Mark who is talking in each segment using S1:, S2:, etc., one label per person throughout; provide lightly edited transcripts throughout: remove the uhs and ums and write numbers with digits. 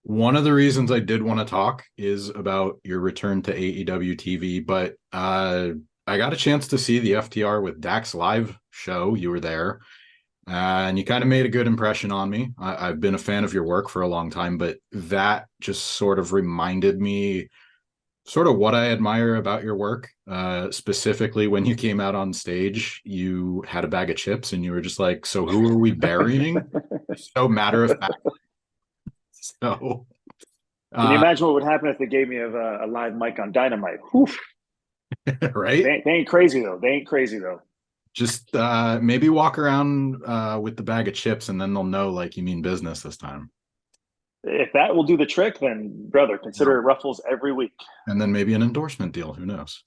S1: One of the reasons I did want to talk is about your return to AEW TV, but I got a chance to see the FTR with Dax live show. You were there, and you kind of made a good impression on me. I've been a fan of your work for a long time, but that just sort of reminded me sort of what I admire about your work. Specifically, when you came out on stage, you had a bag of chips and you were just like, "So who are we burying?" So matter of fact. So,
S2: Can you
S1: uh,
S2: imagine what would happen if they gave me a live mic on Dynamite? Whew.
S1: right?
S2: They ain't crazy though. They ain't crazy though.
S1: Just maybe walk around with the bag of chips, and then they'll know like you mean business this time.
S2: If that will do the trick, then brother,
S1: Yeah.
S2: consider it Ruffles every week.
S1: And then maybe an endorsement deal. Who knows?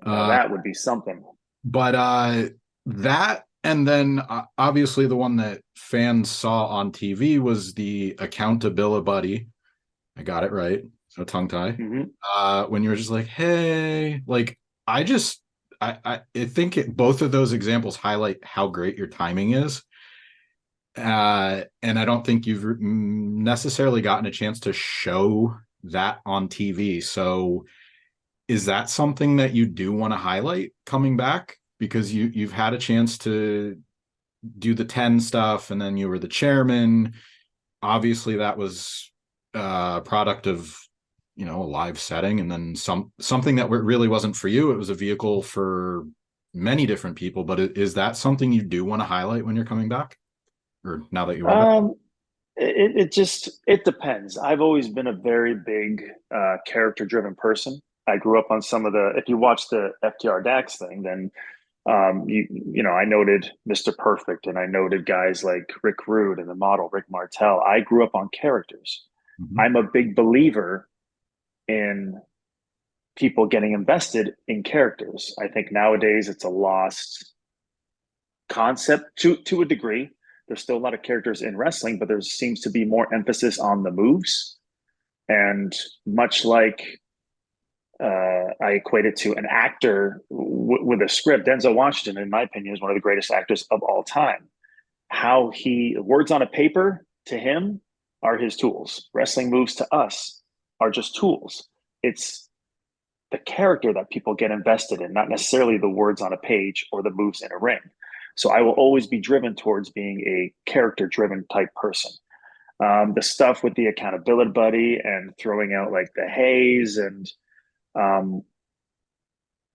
S2: Now
S1: Uh,
S2: that would be something.
S1: but that, and then obviously the one that fans saw on TV was the accountability buddy. I got it right. So tongue tie.
S2: Hmm.
S1: When you were just like, hey, like I just I think both of those examples highlight how great your timing is. And I don't think you've necessarily gotten a chance to show that on TV. So is that something that you do want to highlight coming back? Because you've had a chance to do the 10 stuff, and then you were the chairman. Obviously, that was a product of a live setting, and then something that really wasn't for you. It was a vehicle for many different people. But is that something you do want to highlight when you're coming back, or now that you are back?
S2: Um, it depends. I've always been a very big character driven person. I grew up on some of the. If you watch the FTR Dax thing, then I noted Mr. Perfect, and I noted guys like Rick Rude and the model Rick Martel. I grew up on characters.
S1: Mhm.
S2: I'm a big believer in people getting invested in characters. I think nowadays it's a lost concept to a degree. There's still a lot of characters in wrestling, but there seems to be more emphasis on the moves. And much like I equate it to an actor with a script, Denzel Washington, in my opinion, is one of the greatest actors of all time. How he words on a paper to him are his tools. Wrestling moves to us are just tools. It's the character that people get invested in, not necessarily the words on a page or the moves in a ring. So I will always be driven towards being a character driven type person. The stuff with the accountability buddy and throwing out like the haze and um,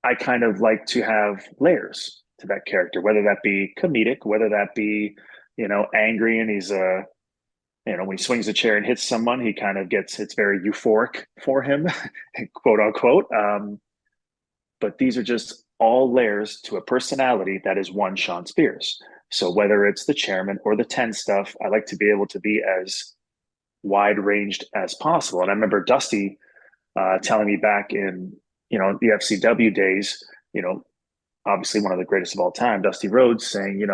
S2: I kind of like to have layers to that character, whether that be comedic, whether that be, angry and he's when he swings a chair and hits someone, he kind of it's very euphoric for him, quote unquote. But these are just all layers to a personality that is one Shawn Spears. So whether it's the chairman or the 10 stuff, I like to be able to be as wide ranged as possible. And I remember Dusty telling me back in, the FCW days, obviously one of the greatest of all time, Dusty Rhodes saying,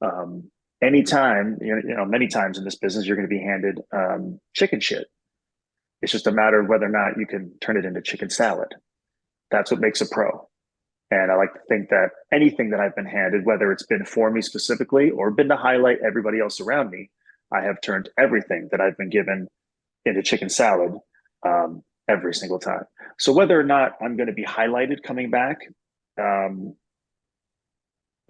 S2: um, anytime, many times in this business, you're going to be handed chicken shit. It's just a matter of whether or not you can turn it into chicken salad. That's what makes a pro. And I like to think that anything that I've been handed, whether it's been for me specifically or been to highlight everybody else around me, I have turned everything that I've been given into chicken salad every single time. So whether or not I'm going to be highlighted coming back, um,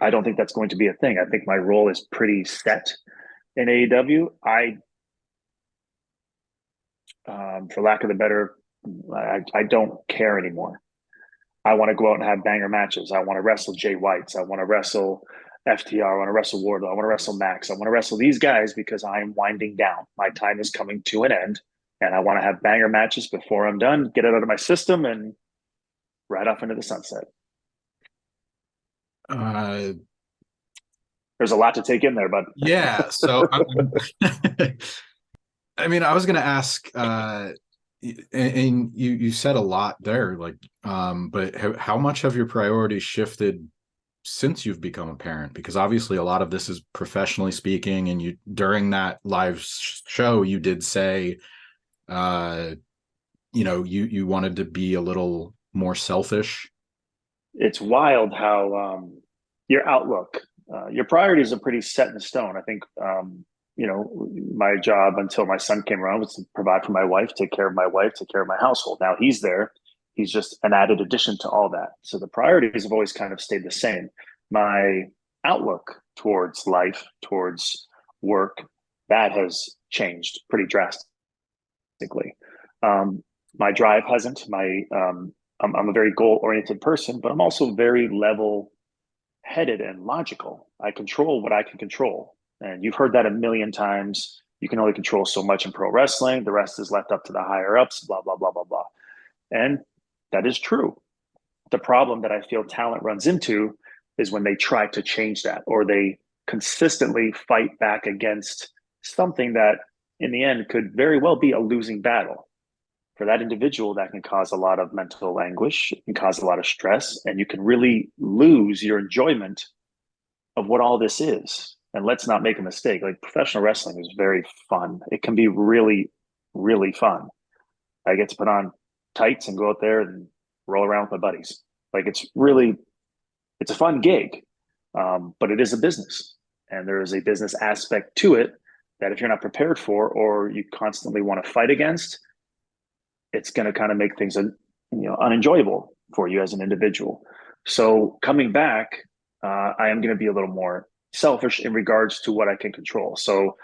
S2: I don't think that's going to be a thing. I think my role is pretty set in AEW. For lack of the better, I don't care anymore. I want to go out and have banger matches. I want to wrestle Jay Whites. I want to wrestle FTR. I want to wrestle Wardlow. I want to wrestle Max. I want to wrestle these guys because I'm winding down. My time is coming to an end, and I want to have banger matches before I'm done. Get it out of my system and ride off into the sunset.
S1: Uh,
S2: There's a lot to take in there, but
S1: yeah. So I mean, I was going to ask, and you said a lot there, like, but how much have your priorities shifted since you've become a parent? Because obviously, a lot of this is professionally speaking, and you during that live show, you did say, uh, you wanted to be a little more selfish.
S2: it's wild how your outlook, your priorities are pretty set in stone. I think, my job until my son came around was to provide for my wife, take care of my wife, take care of my household. Now he's there. He's just an added addition to all that. So the priorities have always kind of stayed the same. My outlook towards life, towards work, that has changed pretty drastically. Um, my drive hasn't. I'm a very goal oriented person, but I'm also very level headed and logical. I control what I can control. And you've heard that a million times. You can only control so much in pro wrestling. The rest is left up to the higher ups, blah, blah, blah, blah, blah. And that is true. The problem that I feel talent runs into is when they try to change that, or they consistently fight back against something that in the end could very well be a losing battle. For that individual, that can cause a lot of mental anguish, it can cause a lot of stress, and you can really lose your enjoyment of what all this is. And let's not make a mistake, like professional wrestling is very fun. It can be really, really fun. I get to put on tights and go out there and roll around with my buddies. Like it's a fun gig, but it is a business, and there is a business aspect to it that if you're not prepared for, or you constantly want to fight against, it's going to kind of make things unenjoyable for you as an individual. So coming back, I am going to be a little more selfish in regards to what I can control. So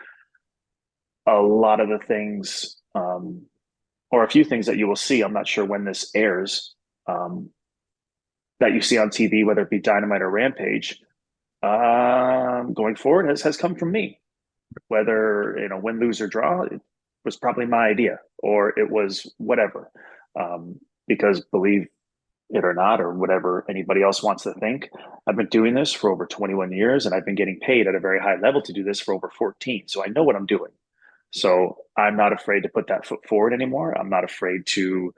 S2: a lot of the things, or a few things that you will see, I'm not sure when this airs, that you see on TV, whether it be Dynamite or Rampage, going forward has come from me. Whether win, lose, or draw, it was probably my idea, or it was whatever. Because believe it or not, or whatever anybody else wants to think, I've been doing this for over 21 years, and I've been getting paid at a very high level to do this for over 14. So I know what I'm doing. So I'm not afraid to put that foot forward anymore. I'm not afraid to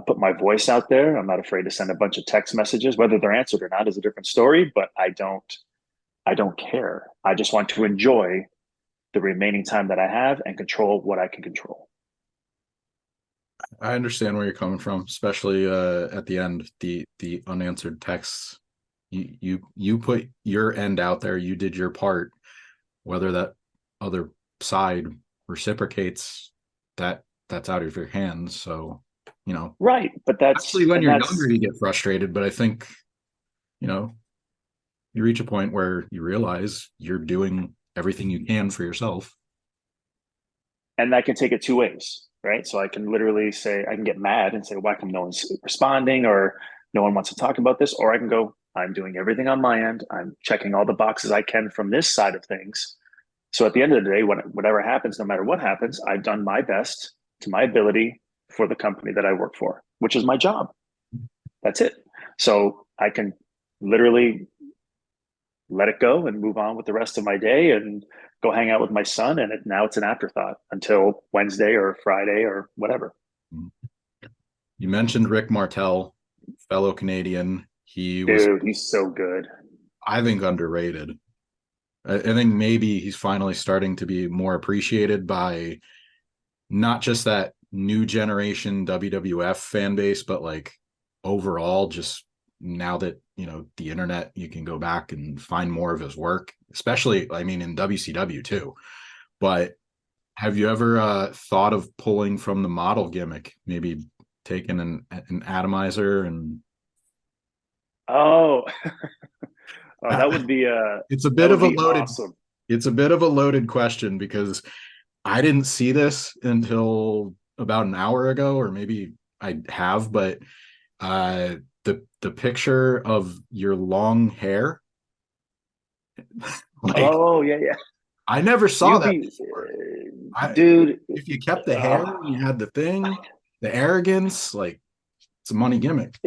S2: put my voice out there. I'm not afraid to send a bunch of text messages. Whether they're answered or not is a different story, but I don't care. I just want to enjoy the remaining time that I have and control what I can control.
S1: I understand where you're coming from, especially at the end, the unanswered texts. You put your end out there, you did your part. Whether that other side reciprocates, that's out of your hands. So,
S2: right. But
S1: actually when you're younger, you get frustrated. But I think, you reach a point where you realize you're doing everything you can for yourself.
S2: And that can take it two ways, right? So I can literally say, I can get mad and say, why come no one's responding, or no one wants to talk about this? Or I can go, I'm doing everything on my end. I'm checking all the boxes I can from this side of things. So at the end of the day, whatever happens, no matter what happens, I've done my best to my ability for the company that I work for, which is my job. That's it. So I can literally let it go and move on with the rest of my day and go hang out with my son. And now it's an afterthought until Wednesday or Friday or whatever.
S1: You mentioned Rick Martel, fellow Canadian.
S2: He's so good.
S1: I think underrated. I think maybe he's finally starting to be more appreciated by not just that new generation WWF fan base, but like overall, just now that, the internet, you can go back and find more of his work, especially, in WCW too. But have you ever thought of pulling from the model gimmick, maybe taking an atomizer and
S2: Oh, that would be
S1: it's a bit of a loaded
S2: awesome.
S1: It's a bit of a loaded question, because I didn't see this until about an hour ago, or maybe I have, but the picture of your long hair,
S2: Oh yeah.
S1: I never saw that before.
S2: Dude.
S1: If you kept the hair, you had the thing, the arrogance, it's a money gimmick.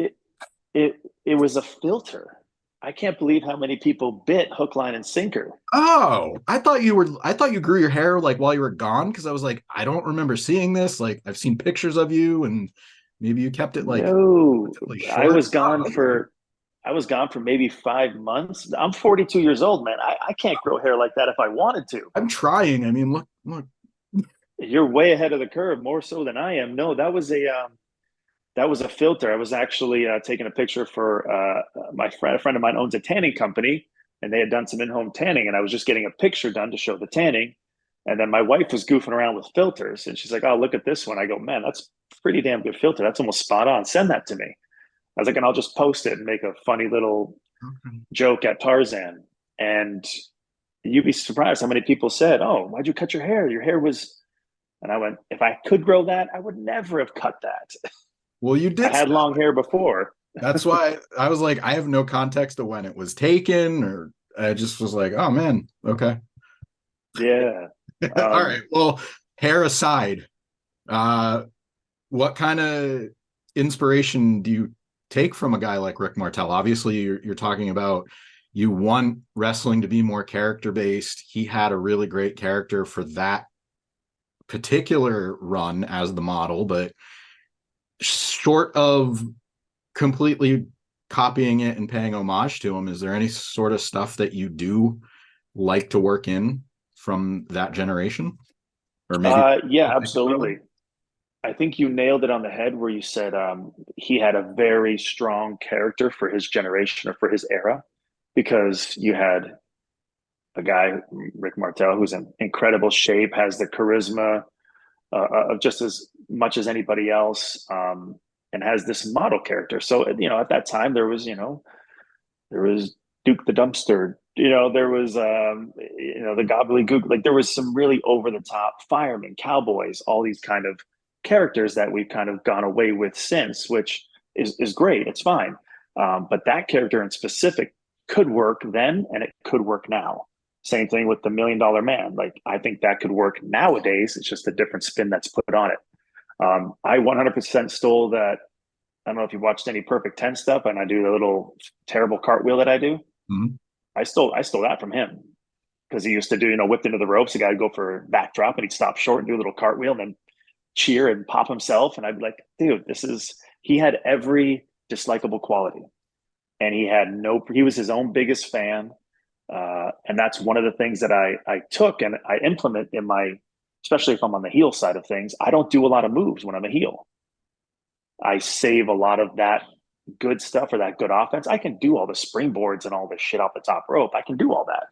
S2: It was a filter. I can't believe how many people bit hook, line, and sinker.
S1: Oh, I thought you grew your hair while you were gone, because I was like, I don't remember seeing this. I've seen pictures of you, and maybe you kept it
S2: no.
S1: short.
S2: I was gone for maybe 5 months. I'm 42 years old, man. I can't grow hair like that if I wanted to.
S1: I'm trying. Look.
S2: You're way ahead of the curve, more so than I am. No, that was a filter. I was actually taking a picture for a friend of mine owns a tanning company, and they had done some in-home tanning, and I was just getting a picture done to show the tanning. And then my wife was goofing around with filters, and she's like, "Oh, look at this one." I go, "Man, that's pretty damn good filter. That's almost spot on. Send that to me." I was like, and I'll just post it and make a funny little
S1: Okay.
S2: joke at Tarzan. And you'd be surprised how many people said, "Oh, why'd you cut your hair? Your hair was," and I went, "If I could grow that, I would never have cut that.
S1: Well, you
S2: I
S1: did.
S2: had long hair before."
S1: That's why I was like, I have no context of when it was taken, or I just was like, oh man, okay.
S2: Yeah.
S1: All right. Well, hair aside, uh, what kind of inspiration do you take from a guy like Rick Martel? Obviously, you're talking about you want wrestling to be more character based. He had a really great character for that particular run as the model, but short of completely copying it and paying homage to him, is there any sort of stuff that you do like to work in from that generation? Or maybe
S2: Yeah, absolutely. I think you nailed it on the head where you said he had a very strong character for his generation or for his era, because you had a guy, Rick Martel, who's in incredible shape, has the charisma of just as much as anybody else, and has this model character. So, at that time, there was Duke the Dumpster. There was the gobbledygook. Like there was some really over the top firemen, cowboys, all these kind of characters that we've kind of gone away with since, which is great. It's fine, but that character in specific could work then, and it could work now. Same thing with the $1 Million Man. Like I think that could work nowadays. It's just a different spin that's put on it. I 100% stole that. I don't know if you watched any Perfect 10 stuff, and I do the little terrible cartwheel that I do.
S1: Mhm.
S2: I stole that from him, because he used to do, whipped into the ropes. The guy would go for a backdrop and he'd stop short and do a little cartwheel and then cheer and pop himself. And I'd be like, dude, he had every dislikable quality. And he was his own biggest fan. And that's one of the things that I took and I implement especially if I'm on the heel side of things. I don't do a lot of moves when I'm a heel. I save a lot of that good stuff or that good offense. I can do all the springboards and all this shit off the top rope. I can do all that,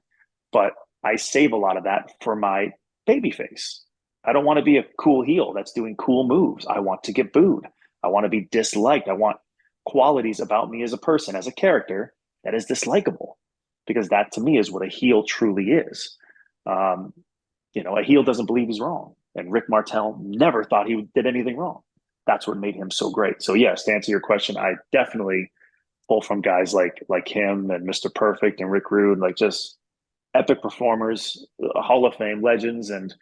S2: but I save a lot of that for my baby face. I don't want to be a cool heel that's doing cool moves. I want to get booed. I want to be disliked. I want qualities about me as a person, as a character that is dislikable, because that to me is what a heel truly is. Um, a heel doesn't believe he's wrong. And Rick Martel never thought he did anything wrong. That's what made him so great. So yes, to answer your question, I definitely pull from guys like him and Mr. Perfect and Rick Rude, like just epic performers, Hall of Fame legends, and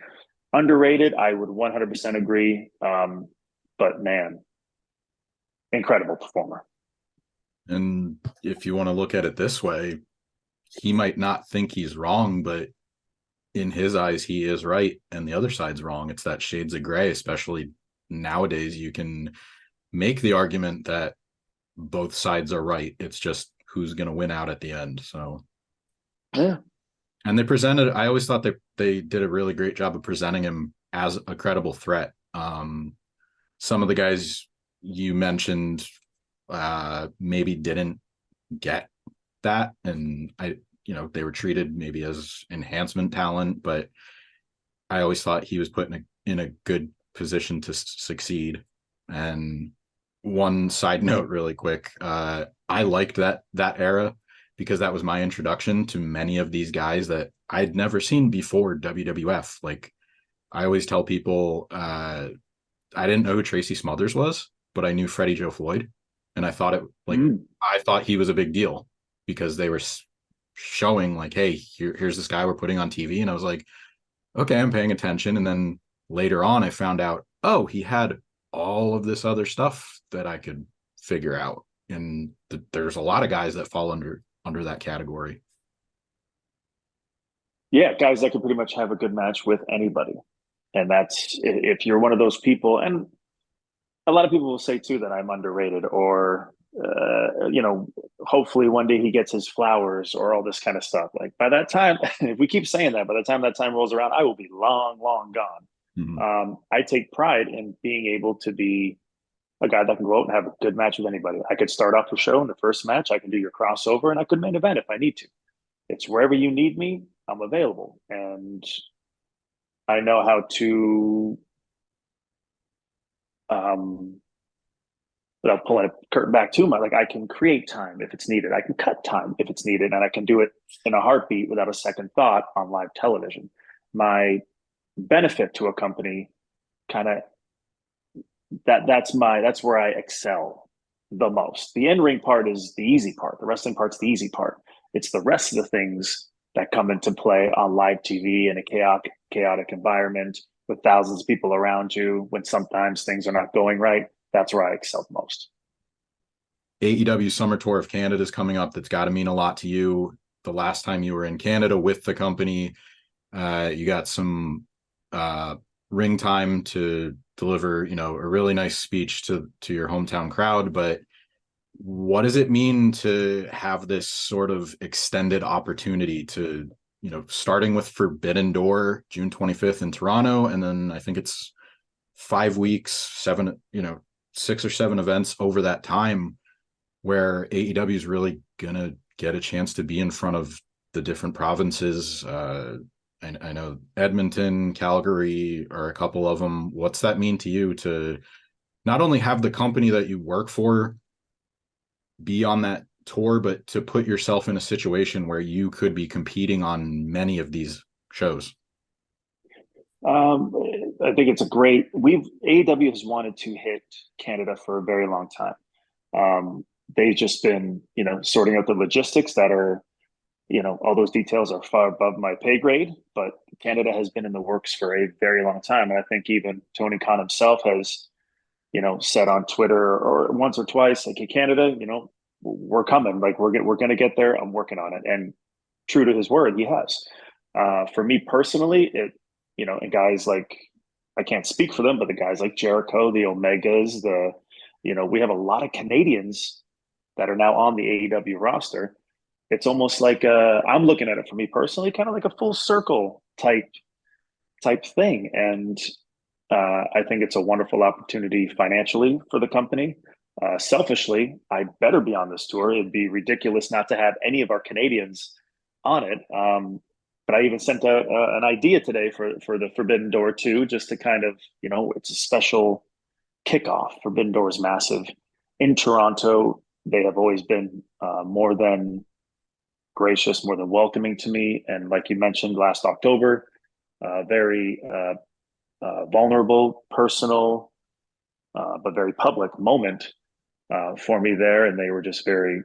S2: underrated. I would 100% agree. But man, incredible performer.
S1: And if you want to look at it this way, he might not think he's wrong, but in his eyes, he is right, and the other side's wrong. It's that shades of gray, especially nowadays. You can make the argument that both sides are right. It's just who's going to win out at the end. So,
S2: Yeah.
S1: and I always thought they did a really great job of presenting him as a credible threat. Some of the guys you mentioned maybe didn't get that, and they were treated maybe as enhancement talent, but I always thought he was put in a good position to succeed. And one side note really quick, I liked that era because that was my introduction to many of these guys that I'd never seen before WWF. Like I always tell people, I didn't know who Tracy Smothers was, but I knew Freddie Joe Floyd, and I thought he was a big deal because they were showing like, hey, here's this guy we're putting on TV, and I was like, okay, I'm paying attention. And then later on, I found out, oh, he had all of this other stuff that I could figure out, and there's a lot of guys that fall under that category.
S2: Yeah, guys that could pretty much have a good match with anybody. And that's if you're one of those people, and a lot of people will say too that I'm underrated, or hopefully one day he gets his flowers, or all this kind of stuff. Like by that time, if we keep saying that, by the time that time rolls around, I will be long, long gone.
S1: Mhm.
S2: I take pride in being able to be a guy that can go out and have a good match with anybody. I could start off the show in the first match. I can do your crossover, and I could main event if I need to. It's wherever you need me, I'm available. And I know how to um without pulling a curtain back too much. Like I can create time if it's needed. I can cut time if it's needed, and I can do it in a heartbeat without a second thought on live television. My benefit to a company kind of that's where I excel the most. The in ring part is the easy part. The wrestling part's the easy part. It's the rest of the things that come into play on live TV in a chaotic environment with thousands of people around you when sometimes things are not going right. That's where I excel the most.
S1: AEW Summer Tour of Canada is coming up. That's got to mean a lot to you. The last time you were in Canada with the company, you got some ring time to deliver, a really nice speech to your hometown crowd. But what does it mean to have this sort of extended opportunity to, starting with Forbidden Door June 25th in Toronto, and then I think it's 5 weeks, 6 or 7 events over that time, where AEW is really gonna get a chance to be in front of the different provinces. I know Edmonton, Calgary are a couple of them. What's that mean to you to not only have the company that you work for be on that tour, but to put yourself in a situation where you could be competing on many of these shows?
S2: Um, I think it's a great. We've AEW has wanted to hit Canada for a very long time. They've just been, sorting out the logistics that are, all those details are far above my pay grade. But Canada has been in the works for a very long time, and I think even Tony Khan himself has, said on Twitter or once or twice, like, "Hey, Canada, we're coming. Like, we're going to get there. I'm working on it." And true to his word, he has. For me personally, and guys like, I can't speak for them, but the guys like Jericho, the Omegas, we have a lot of Canadians that are now on the AEW roster. It's almost like I'm looking at it for me personally, kind of like a full circle type thing, and I think it's a wonderful opportunity financially for the company. Selfishly, I better be on this tour. It'd be ridiculous not to have any of our Canadians on it. But I even sent out an idea today for the Forbidden Door too, just to kind of, it's a special kickoff. Forbidden Door is massive in Toronto. They have always been more than gracious, more than welcoming to me. And like you mentioned last October, very vulnerable, personal, but very public moment for me there. And they were just very,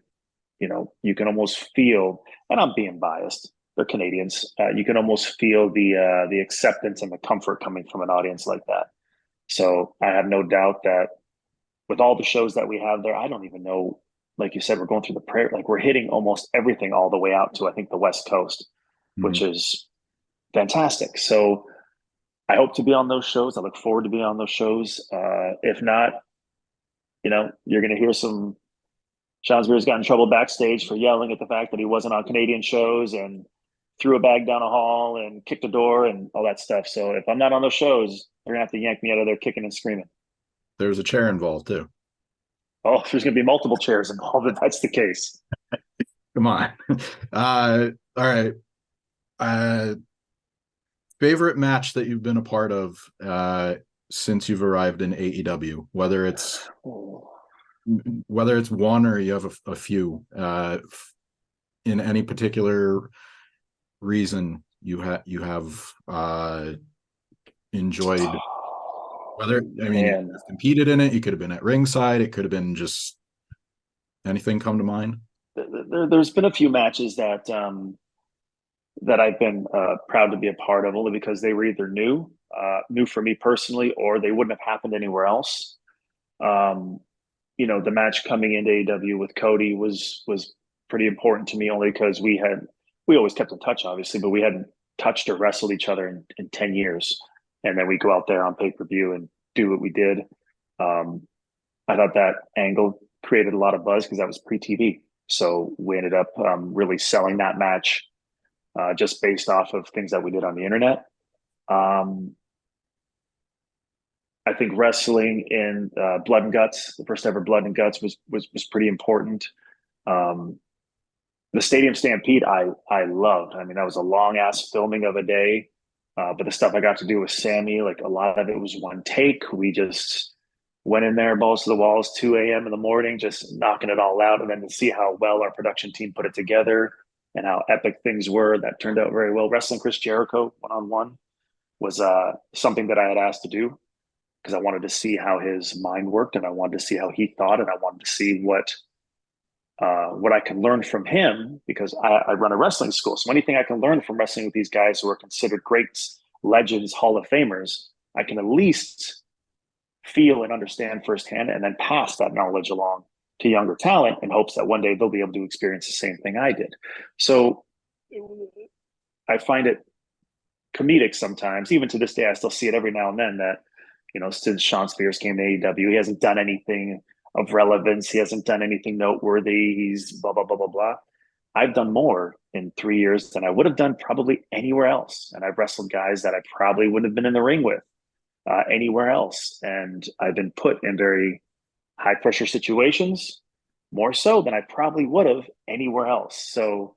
S2: you can almost feel, and I'm being biased, they're Canadians. You can almost feel the acceptance and the comfort coming from an audience like that. So I have no doubt that with all the shows that we have there, I don't even know. Like you said, we're going through the prayer. Like we're hitting almost everything all the way out to I think the West Coast,
S1: Mm-hmm.
S2: which is fantastic. So I hope to be on those shows. I look forward to being on those shows. If not, you're going to hear some. Shawn Spears got in trouble backstage for yelling at the fact that he wasn't on Canadian shows and threw a bag down a hall and kicked a door and all that stuff. So if I'm not on those shows, they're going to have to yank me out of there kicking and screaming.
S1: There's a chair involved too.
S2: Oh, there's going to be multiple chairs involved if that's the case.
S1: Come on. All right. Uh, Favorite match that you've been a part of since you've arrived in AEW,
S2: Oh,
S1: whether it's one or you have a few, in any particular reason you have enjoyed, whether I mean you
S2: man.
S1: competed in it, you could have been at ringside, it could have been just anything come to mind.
S2: There's been a few matches that I've been proud to be a part of, only because they were either new for me personally, or they wouldn't have happened anywhere else. Um, the match coming into AEW with Cody was pretty important to me, only because we always kept in touch, obviously, but we hadn't touched or wrestled each other in 10 years, and then we go out there on pay-per-view and do what we did. Um, I thought that angle created a lot of buzz because that was pre-TV, so we ended up really selling that match just based off of things that we did on the internet. Um, I think wrestling in Blood and Guts, the first ever Blood and Guts, was pretty important. Um, the Stadium Stampede, I loved. I mean, that was a long ass filming of a day. But the stuff I got to do with Sammy, like a lot of it was one take. We just went in there, balls to the walls, 2 a.m. in the morning, just knocking it all out. And then to see how well our production team put it together and how epic things were, that turned out very well. Wrestling Chris Jericho one on one was something that I had asked to do because I wanted to see how his mind worked and I wanted to see how he thought and I wanted to see what I can learn from him because I run a wrestling school. So anything I can learn from wrestling with these guys who are considered greats, legends, Hall of Famers, I can at least feel and understand firsthand and then pass that knowledge along to younger talent in hopes that one day they'll be able to experience the same thing I did. So I find it comedic sometimes. Even to this day, I still see it every now and then that, since Shawn Spears came to AEW, he hasn't done anything of relevance. He hasn't done anything noteworthy. He's blah, blah, blah, blah, blah. I've done more in 3 years than I would have done probably anywhere else. And I've wrestled guys that I probably wouldn't have been in the ring with anywhere else. And I've been put in very high pressure situations, more so than I probably would have anywhere else. So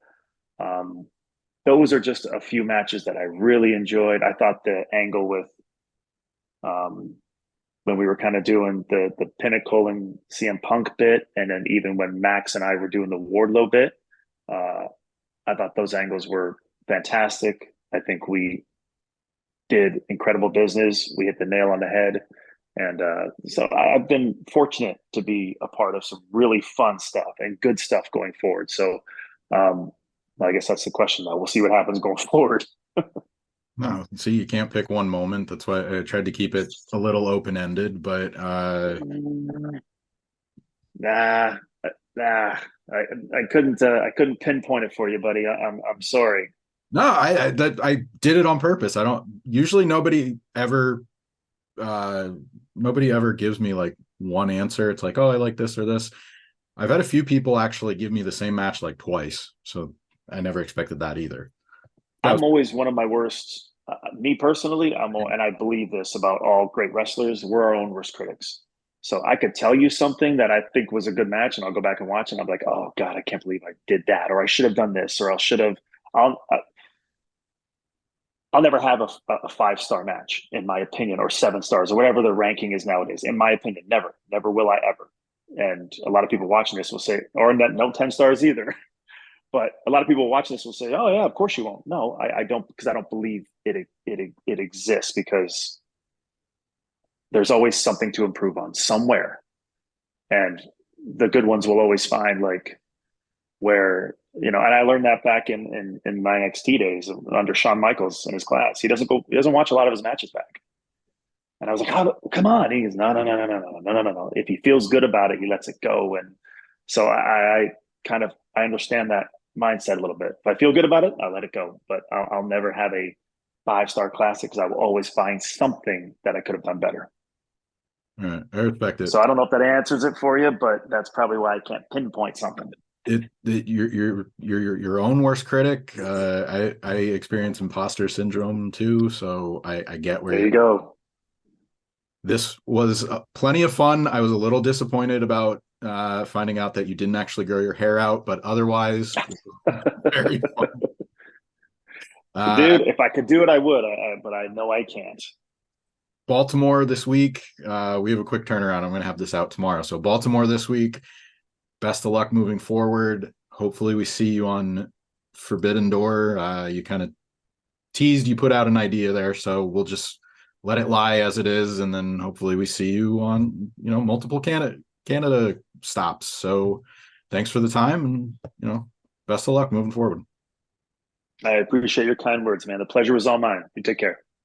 S2: those are just a few matches that I really enjoyed. I thought the angle with when we were kind of doing the Pinnacle and CM Punk bit, and then even when Max and I were doing the Wardlow bit, I thought those angles were fantastic. I think we did incredible business. We hit the nail on the head. And so I've been fortunate to be a part of some really fun stuff and good stuff going forward. So I guess that's the question now. We'll see what happens going forward.
S1: No, see, you can't pick one moment. That's why I tried to keep it a little open-ended, but
S2: nah, I couldn't pinpoint it for you, buddy. I'm sorry.
S1: no, I did it on purpose. I don't usually nobody ever gives me like one answer. It's like, oh, I like this or this. I've had a few people actually give me the same match like twice, so I never expected that either.
S2: I'm always one of my worst. Me personally, and I believe this about all great wrestlers. We're our own worst critics. So I could tell you something that I think was a good match, and I'll go back and watch, and I'm like, oh god, I can't believe I did that, or I should have done this, or I should have. I'll never have a 5-star match, in my opinion, or 7 stars, or whatever the ranking is nowadays. In my opinion, never will I ever. And a lot of people watching this will say, or no 10 stars either. But a lot of people watching this will say, "Oh yeah, of course you won't." No, I don't, because I don't believe it exists, because there's always something to improve on somewhere, and the good ones will always find like where And I learned that back in my NXT days under Shawn Michaels in his class. He doesn't watch a lot of his matches back, and I was like, "Oh, come on!" He goes, "No, no, no, no, no, no, no, no, no, no." If he feels good about it, he lets it go, and so I understand that mindset a little bit. If I feel good about it, I'll let it go. But I'll never have a 5-star classic because I will always find something that I could have done better.
S1: All right, I respect it.
S2: So I don't know if that answers it for you, but that's probably why I can't pinpoint something.
S1: You're your own worst critic. I experience imposter syndrome too, so I get where
S2: there you go.
S1: This was plenty of fun. I was a little disappointed about finding out that you didn't actually grow your hair out, but otherwise, very fun.
S2: Dude, if I could do it, I would, but I know I can't.
S1: Baltimore this week. We have a quick turnaround. I'm going to have this out tomorrow. So Baltimore this week. Best of luck moving forward. Hopefully we see you on Forbidden Door. You kind of teased, you put out an idea there, so we'll just let it lie as it is, and then hopefully we see you on multiple Canada stops. So thanks for the time, and best of luck moving forward.
S2: I appreciate your kind words, man. The pleasure was all mine. You take care.